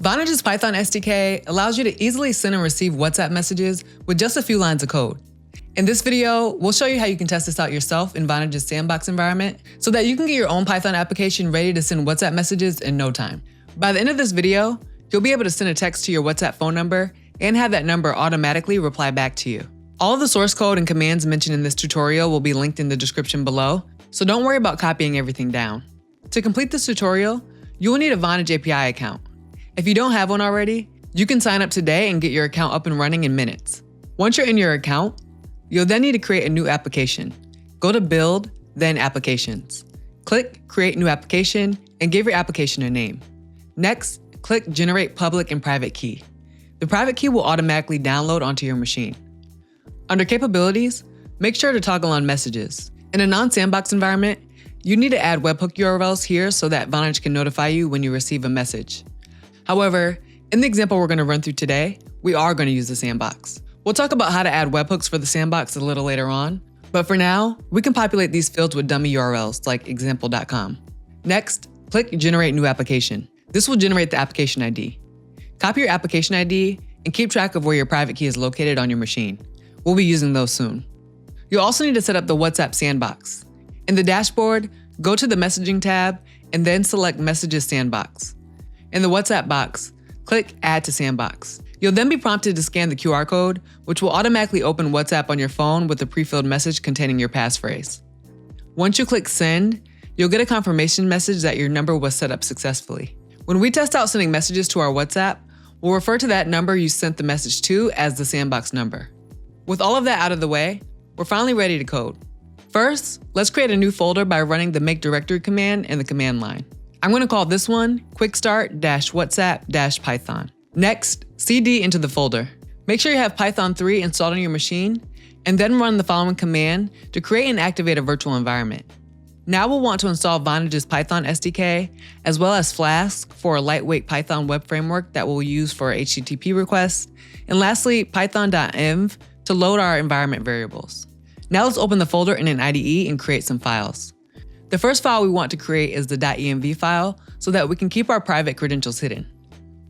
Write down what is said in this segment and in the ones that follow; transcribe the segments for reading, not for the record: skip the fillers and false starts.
Vonage's Python SDK allows you to easily send and receive WhatsApp messages with just a few lines of code. In this video, we'll show you how you can test this out yourself in Vonage's sandbox environment so that you can get your own Python application ready to send WhatsApp messages in no time. By the end of this video, you'll be able to send a text to your WhatsApp phone number and have that number automatically reply back to you. All of the source code and commands mentioned in this tutorial will be linked in the description below, so don't worry about copying everything down. To complete this tutorial, you will need a Vonage API account. If you don't have one already, you can sign up today and get your account up and running in minutes. Once you're in your account, you'll then need to create a new application. Go to Build, then Applications. Click Create New Application and give your application a name. Next, click Generate Public and Private Key. The private key will automatically download onto your machine. Under Capabilities, make sure to toggle on Messages. In a non-sandbox environment, you need to add webhook URLs here so that Vonage can notify you when you receive a message. However, in the example we're going to run through today, we are going to use the sandbox. We'll talk about how to add webhooks for the sandbox a little later on, but for now, we can populate these fields with dummy URLs like example.com. Next, click Generate New Application. This will generate the application ID. Copy your application ID and keep track of where your private key is located on your machine. We'll be using those soon. You'll also need to set up the WhatsApp sandbox. In the dashboard, go to the Messaging tab and then select Messages Sandbox. In the WhatsApp box, click Add to Sandbox. You'll then be prompted to scan the QR code, which will automatically open WhatsApp on your phone with a pre-filled message containing your passphrase. Once you click Send, you'll get a confirmation message that your number was set up successfully. When we test out sending messages to our WhatsApp, we'll refer to that number you sent the message to as the sandbox number. With all of that out of the way, we're finally ready to code. First, let's create a new folder by running the make directory command in the command line. I'm going to call this one quickstart-whatsapp-python. Next, cd into the folder. Make sure you have Python 3 installed on your machine, and then run the following command to create and activate a virtual environment. Now we'll want to install Vonage's Python SDK, as well as Flask for a lightweight Python web framework that we'll use for HTTP requests, and lastly, python.env to load our environment variables. Now let's open the folder in an IDE and create some files. The first file we want to create is the .env file so that we can keep our private credentials hidden.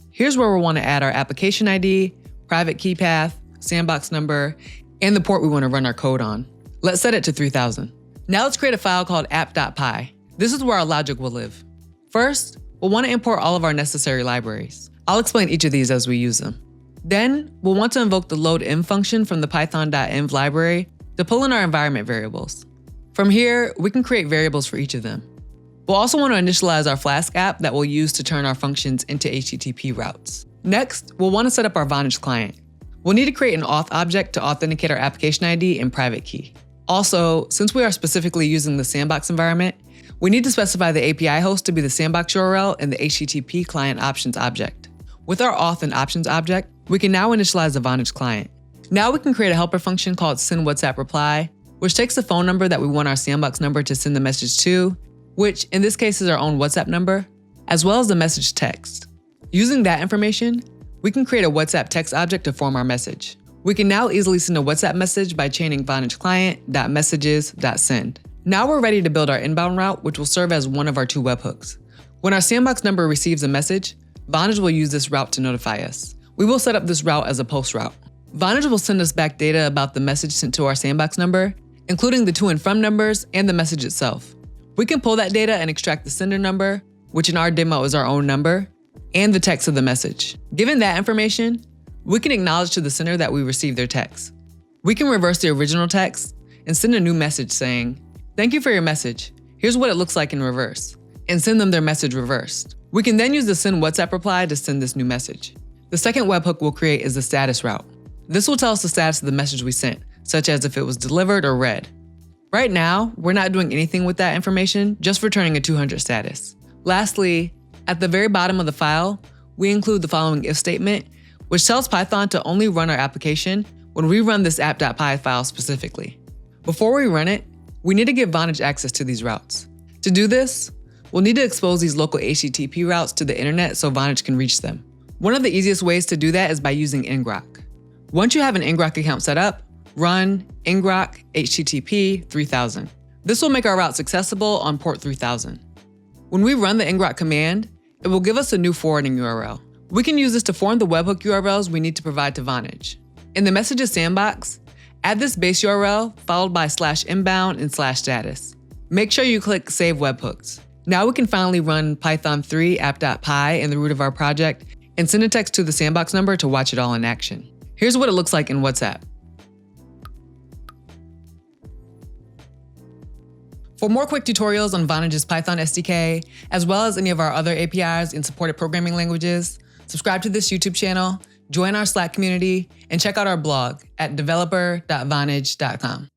Here's where we'll want to add our application ID, private key path, sandbox number, and the port we want to run our code on. Let's set it to 3000. Now let's create a file called app.py. This is where our logic will live. First, we'll want to import all of our necessary libraries. I'll explain each of these as we use them. Then, we'll want to invoke the loadenv function from the python.env library to pull in our environment variables. From here, we can create variables for each of them. We'll also want to initialize our Flask app that we'll use to turn our functions into HTTP routes. Next, we'll want to set up our Vonage client. We'll need to create an auth object to authenticate our application ID and private key. Also, since we are specifically using the sandbox environment, we need to specify the API host to be the sandbox URL and the HTTP client options object. With our auth and options object, we can now initialize the Vonage client. Now we can create a helper function called sendWhatsAppReply, which takes the phone number that we want our sandbox number to send the message to, which in this case is our own WhatsApp number, as well as the message text. Using that information, we can create a WhatsApp text object to form our message. We can now easily send a WhatsApp message by chaining Vonage client.messages.send. Now we're ready to build our inbound route, which will serve as one of our two webhooks. When our sandbox number receives a message, Vonage will use this route to notify us. We will set up this route as a post route. Vonage will send us back data about the message sent to our sandbox number, including the to and from numbers and the message itself. We can pull that data and extract the sender number, which in our demo is our own number, and the text of the message. Given that information, we can acknowledge to the sender that we received their text. We can reverse the original text and send a new message saying, "Thank you for your message. Here's what it looks like in reverse," and send them their message reversed. We can then use the send WhatsApp reply to send this new message. The second webhook we'll create is the status route. This will tell us the status of the message we sent, such as if it was delivered or read. Right now, we're not doing anything with that information, just returning a 200 status. Lastly, at the very bottom of the file, we include the following if statement, which tells Python to only run our application when we run this app.py file specifically. Before we run it, we need to give Vonage access to these routes. To do this, we'll need to expose these local HTTP routes to the internet so Vonage can reach them. One of the easiest ways to do that is by using ngrok. Once you have an ngrok account set up, run ngrok http 3000. This will make our routes accessible on port 3000. When we run the ngrok command, it will give us a new forwarding URL. We can use this to form the webhook URLs we need to provide to Vonage. In the messages sandbox, add this base URL followed by /inbound and /status. Make sure you click Save Webhooks. Now we can finally run python3 app.py in the root of our project and send a text to the sandbox number to watch it all in action. Here's what it looks like in WhatsApp. For more quick tutorials on Vonage's Python SDK, as well as any of our other APIs and supported programming languages, subscribe to this YouTube channel, join our Slack community, and check out our blog at developer.vonage.com.